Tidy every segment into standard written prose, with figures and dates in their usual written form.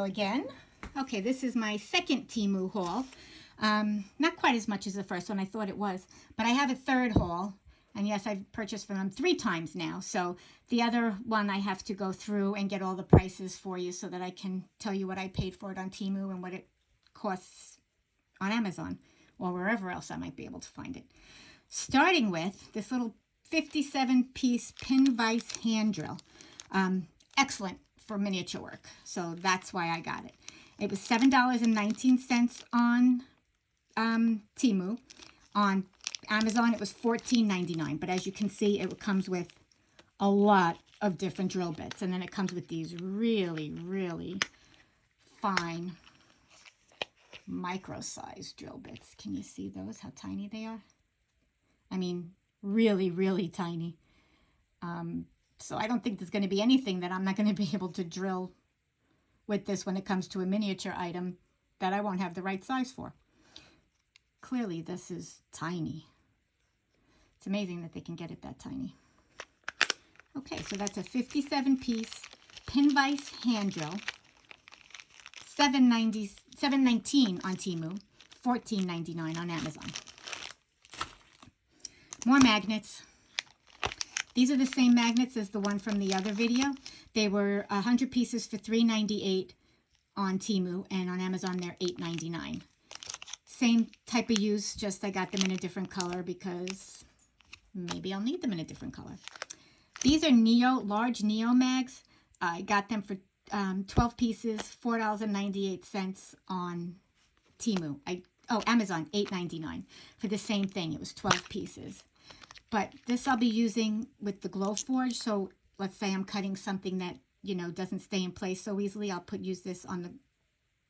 again. Okay, this is my second Temu haul. Not quite as much as the first one, I thought it was, but I have a third haul. And yes, I've purchased from them 3 times now. So the other one I have to go through and get all the prices for you so that I can tell you what I paid for it on Temu and what it costs on Amazon or wherever else I might be able to find it. Starting with this little 57-piece pin vise hand drill. Excellent for miniature work. So that's why I got it. It was $7.19 on Temu. On Amazon, it was $14.99. But as you can see, it comes with a lot of different drill bits. And then it comes with these really, really fine micro-sized drill bits. Can you see those? How tiny they are? I mean, really, really tiny. So I don't think there's going to be anything that I'm not going to be able to drill with this when it comes to a miniature item that I won't have the right size for. Clearly, this is tiny. It's amazing that they can get it that tiny. Okay, so that's a 57-piece pin vise hand drill. $7.19 on Temu, $14.99 on Amazon. More magnets. These are the same magnets as the one from the other video. They were 100 pieces for $3.98 on Temu, and on Amazon they're $8.99. Same type of use, just I got them in a different color because maybe I'll need them in a different color. These are large Neo mags. I got them for 12 pieces, $4.98 on Temu. Amazon, $8.99 for the same thing. It was 12 pieces. But this I'll be using with the glow forge. So let's say I'm cutting something that, doesn't stay in place so easily. I'll use this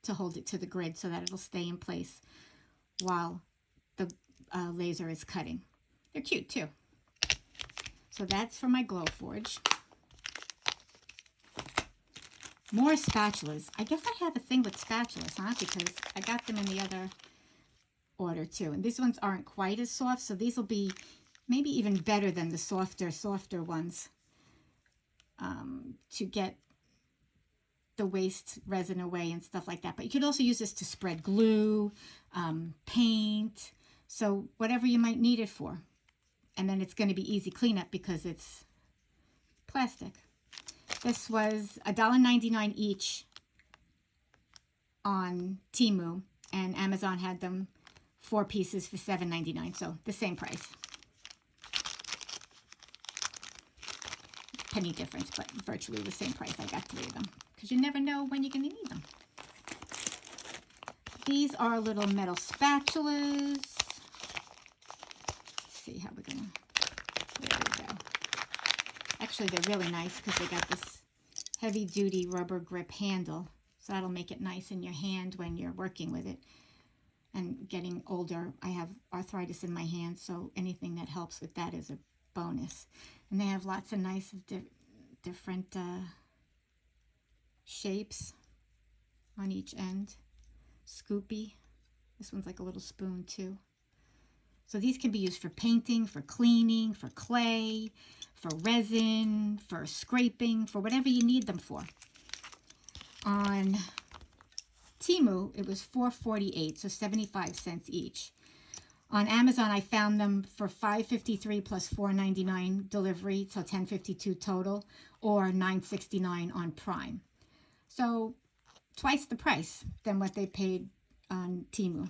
to hold it to the grid so that it'll stay in place while the laser is cutting. They're cute too. So that's for my glow forge. More spatulas. I guess I have a thing with spatulas, huh? Because I got them in the other order too. And these ones aren't quite as soft, so these will be maybe even better than the softer ones to get the waste resin away and stuff like that. But you could also use this to spread glue, paint, so whatever you might need it for. And then it's going to be easy cleanup because it's plastic. This was $1.99 each on Temu, and Amazon had them 4 pieces for $7.99, so the same price. Penny difference, but virtually the same price. I got 3 of them because you never know when you're going to need them. These are little metal spatulas. Let's see how we're going to, there we go. Actually, they're really nice because they got this heavy-duty rubber grip handle, so that'll make it nice in your hand when you're working with it. And getting older, I have arthritis in my hands, so anything that helps with that is a bonus. And they have lots of nice different shapes on each end. Scoopy. This one's like a little spoon too. So these can be used for painting, for cleaning, for clay, for resin, for scraping, for whatever you need them for. On Temu, it was $4.48, so 75 cents each. On Amazon, I found them for $5.53 plus $4.99 delivery, so $10.52 total, or $9.69 on Prime. So twice the price than what they paid on Temu.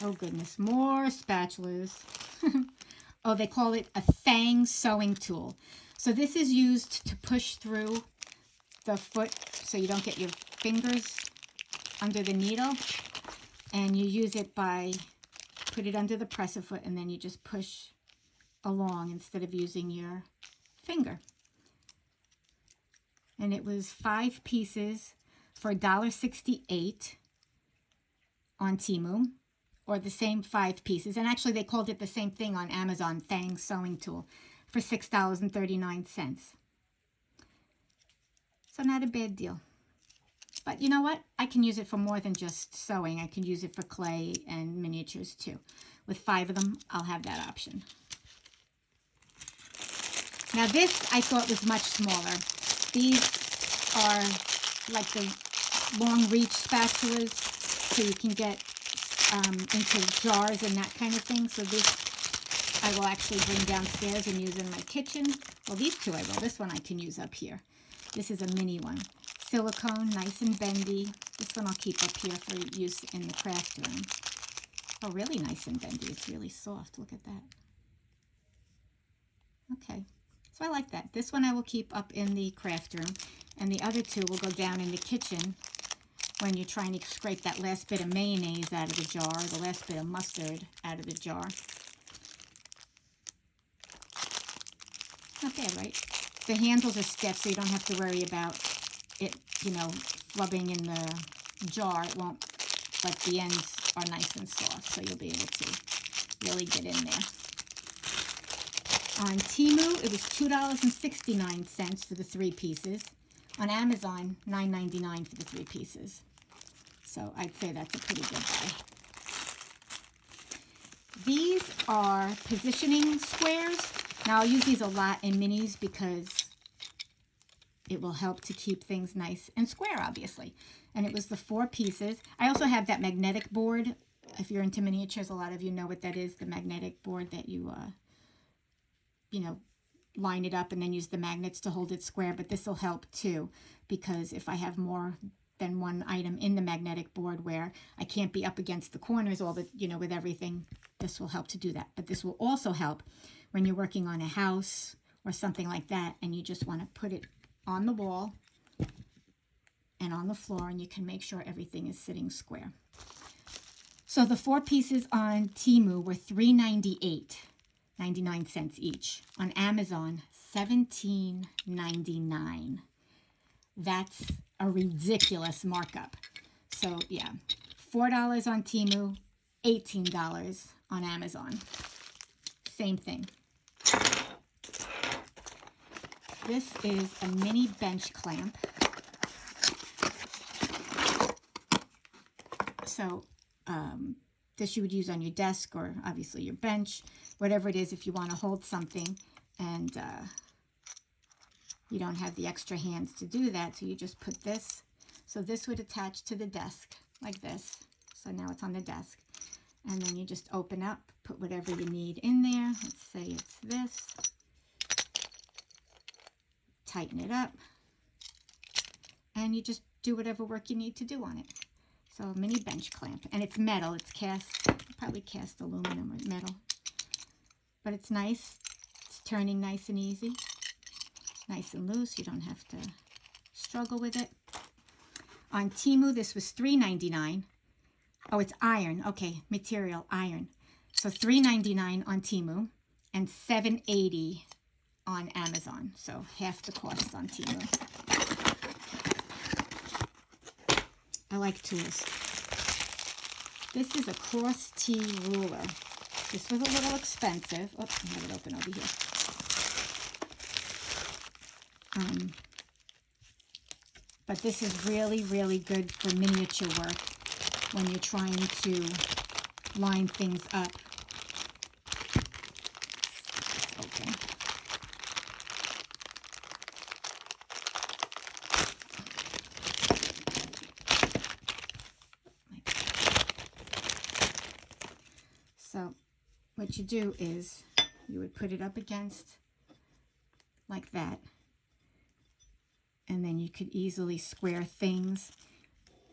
Oh goodness, more spatulas. Oh, they call it a Fang sewing tool. So this is used to push through the foot so you don't get your fingers under the needle. And you use it by, put it under the presser foot and then you just push along instead of using your finger. And it was 5 pieces for $1.68 on Temu, or the same 5 pieces. And actually they called it the same thing on Amazon, Fang sewing tool, for $6.39. So not a bad deal. But you know what? I can use it for more than just sewing. I can use it for clay and miniatures too. With 5 of them, I'll have that option. Now this I thought was much smaller. These are like the long reach spatulas, so you can get into jars and that kind of thing. So this I will actually bring downstairs and use in my kitchen. Well, these two I will. This one I can use up here. This is a mini one. Silicone, nice and bendy. This one I'll keep up here for use in the craft room. Oh, really nice and bendy. It's really soft. Look at that. Okay, so I like that. This one I will keep up in the craft room, and the other two will go down in the kitchen when you're trying to scrape that last bit of mayonnaise out of the jar, the last bit of mustard out of the jar. Not bad, right? The handles are stiff, so you don't have to worry about it, you know, flubbing in the jar. It won't, but the ends are nice and soft, so you'll be able to really get in there. On Temu, it was $2.69 for the 3 pieces. On Amazon, $9.99 for the 3 pieces. So I'd say that's a pretty good buy. These are positioning squares. Now I'll use these a lot in minis because it will help to keep things nice and square, obviously. And it was the 4 pieces. I also have that magnetic board. If you're into miniatures, a lot of you know what that is, the magnetic board that you know, line it up and then use the magnets to hold it square. But this will help too, because if I have more than one item in the magnetic board where I can't be up against the corners all the, you know, with everything, this will help to do that. But this will also help when you're working on a house or something like that, and you just want to put it on the wall and on the floor, and you can make sure everything is sitting square. So the 4 pieces on Temu were $3.98. 99 cents each. On Amazon, $17.99. That's a ridiculous markup. So yeah, $4 on Temu, $18 on Amazon. Same thing. This is a mini bench clamp. So this you would use on your desk or obviously your bench, whatever it is, if you want to hold something and you don't have the extra hands to do that. So you just put this. So this would attach to the desk like this. So now it's on the desk. And then you just open up, put whatever you need in there. Let's say it's this. Tighten it up. And you just do whatever work you need to do on it. So a mini bench clamp, and it's metal. It's cast, probably cast aluminum or metal, but it's nice. It's turning nice and easy, nice and loose. You don't have to struggle with it. On Temu, this was $3.99. Oh, it's iron. Okay, material iron. So $3.99 on Temu and $7.80 on Amazon. So half the cost on Temu. I like tools. This is a cross T ruler. This was a little expensive. Oh, I have it open over here. But this is really, really good for miniature work when you're trying to line things up. It's open. So what you do is you would put it up against like that, and then you could easily square things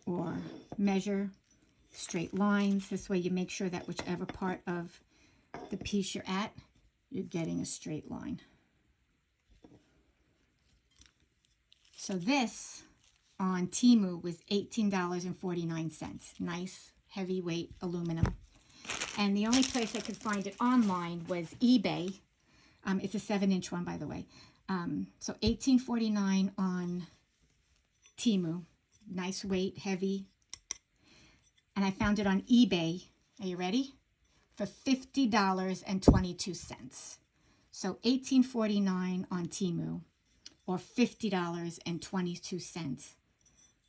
or measure straight lines. This way you make sure that whichever part of the piece you're at, you're getting a straight line. So this on Temu was $18.49. Nice heavyweight aluminum. And the only place I could find it online was eBay. It's a 7-inch one, by the way. So $18.49 on Temu. Nice weight, heavy. And I found it on eBay. Are you ready? For $50.22. So $18.49 on Temu, or $50.22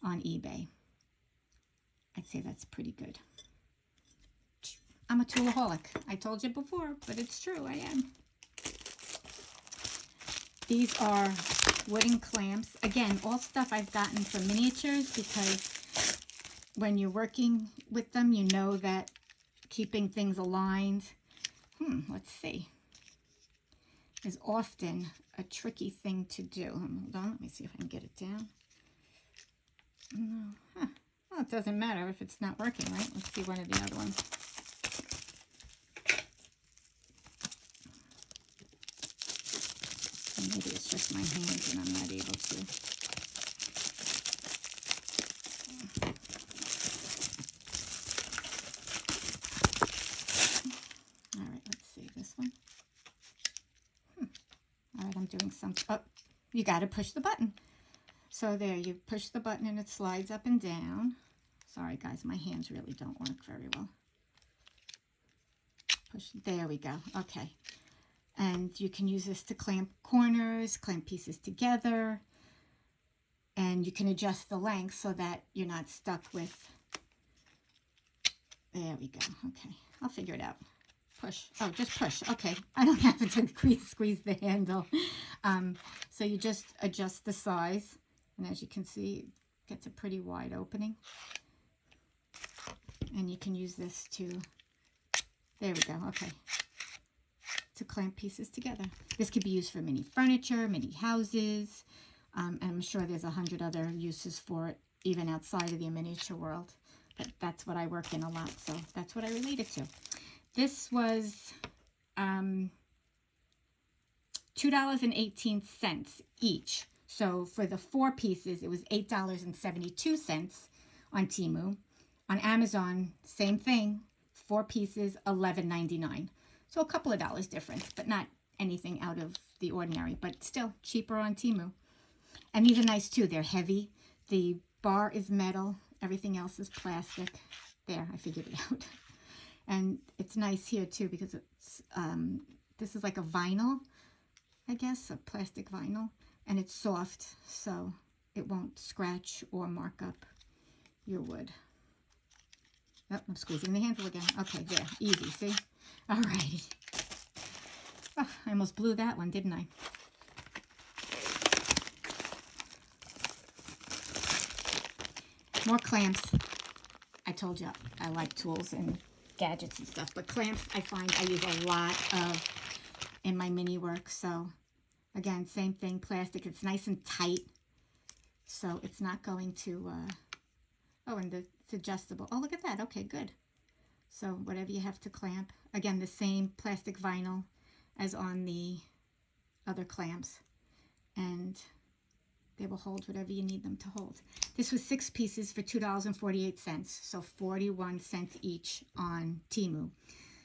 on eBay. I'd say that's pretty good. I'm a toolaholic. I told you before, but it's true, I am. These are wooden clamps. Again, all stuff I've gotten for miniatures because when you're working with them, you know that keeping things aligned, let's see, is often a tricky thing to do. Hold on, let me see if I can get it down. No, well, it doesn't matter if it's not working, right? Let's see one of the other ones. Maybe it's just my hands and I'm not able to. All right, let's see this one. All right, I'm doing something. Oh, you got to push the button. So there, you push the button and it slides up and down. Sorry, guys, my hands really don't work very well. Push, there we go. Okay. And you can use this to clamp corners, clamp pieces together, and you can adjust the length so that you're not stuck with, there we go. Okay, I'll figure it out. Push. Oh, just push. Okay, I don't have to squeeze the handle. So you just adjust the size, and as you can see, it gets a pretty wide opening. And you can use this to, there we go, okay, to clamp pieces together. This could be used for mini furniture, mini houses, and I'm sure there's 100 other uses for it, even outside of the miniature world. But that's what I work in a lot, so that's what I relate it to. This was $2.18 each. So for the 4 pieces, it was $8.72 on Temu. On Amazon, same thing, 4 pieces, $11.99. So a couple of dollars difference, but not anything out of the ordinary, but still cheaper on Temu. And these are nice too. They're heavy. The bar is metal. Everything else is plastic. There, I figured it out. And it's nice here too because it's this is like a vinyl, I guess, a plastic vinyl, and it's soft, so it won't scratch or mark up your wood. Oh, I'm squeezing the handle again. Okay, there, easy, see? Alrighty. Oh, I almost blew that one, didn't I? More clamps. I told you I like tools and gadgets and stuff, but clamps I find I use a lot of in my mini work. So again, same thing, plastic. It's nice and tight, so it's not going to, oh, and it's adjustable. Oh, look at that. Okay, good. So whatever you have to clamp, again, the same plastic vinyl as on the other clamps, and they will hold whatever you need them to hold. This was 6 pieces for $2.48, so 41 cents each on Temu.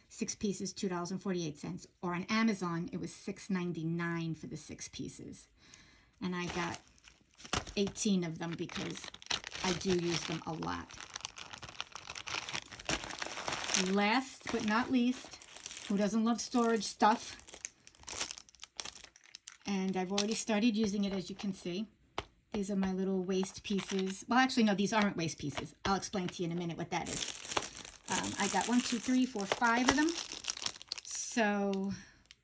6 pieces, $2.48, or on Amazon, it was $6.99 for the 6 pieces. And I got 18 of them because I do use them a lot. Last but not least, who doesn't love storage stuff? And I've already started using it, as you can see. These are my little waste pieces. Well, actually, no, these aren't waste pieces. I'll explain to you in a minute what that is. I got 1, 2, 3, 4, 5 of them. So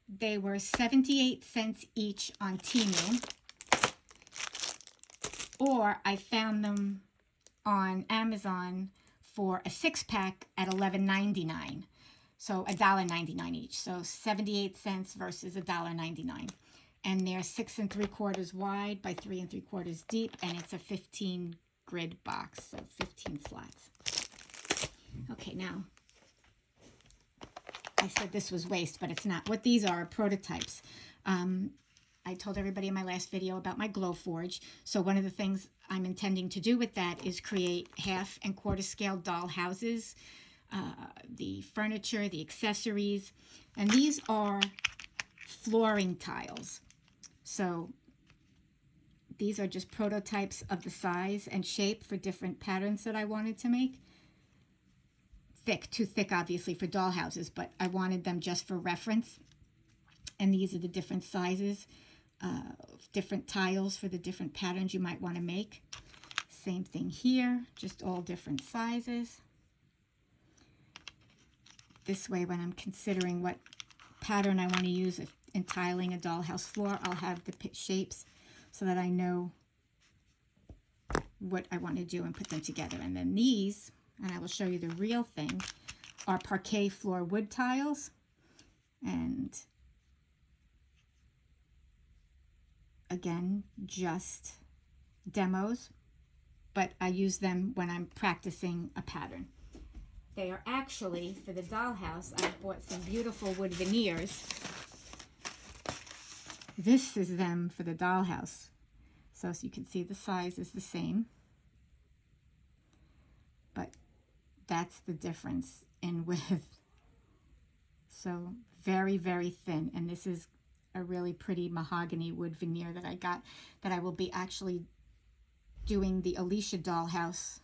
they were 78 cents each on Temu. Or I found them on Amazon for a 6-pack at $11.99. So $1.99 each. So 78 cents versus $1.99. And they're 6 3/4 wide by 3 3/4 deep, and it's a 15 grid box, so 15 slots. Okay, now, I said this was waste, but it's not. What these are prototypes. I told everybody in my last video about my glow forge. So one of the things I'm intending to do with that is create 1/2 and 1/4 scale doll houses, the furniture, the accessories, and these are flooring tiles. So these are just prototypes of the size and shape for different patterns that I wanted to make. Thick, too thick obviously for doll houses, but I wanted them just for reference. And these are the different sizes, different tiles for the different patterns you might want to make. Same thing here, just all different sizes. This way, when I'm considering what pattern I want to use in tiling a dollhouse floor, I'll have the shapes so that I know what I want to do and put them together. And then these, and I will show you the real thing, are parquet floor wood tiles. And again, just demos, but I use them when I'm practicing a pattern. They are actually, for the dollhouse, I bought some beautiful wood veneers. This is them for the dollhouse. So as you can see, the size is the same. But that's the difference in width. So very, very thin. And this is a really pretty mahogany wood veneer that I got, that I will be actually doing the Alicia dollhouse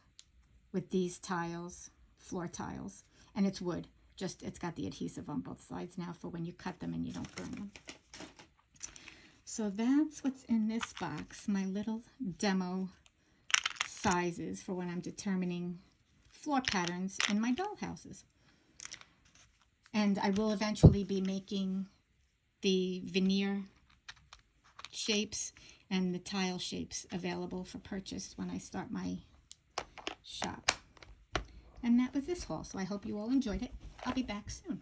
with these tiles, floor tiles. And it's wood, just it's got the adhesive on both sides now for when you cut them and you don't burn them. So that's what's in this box, my little demo sizes for when I'm determining floor patterns in my dollhouses. And I will eventually be making the veneer shapes and the tile shapes available for purchase when I start my shop. And that was this haul, so I hope you all enjoyed it. I'll be back soon.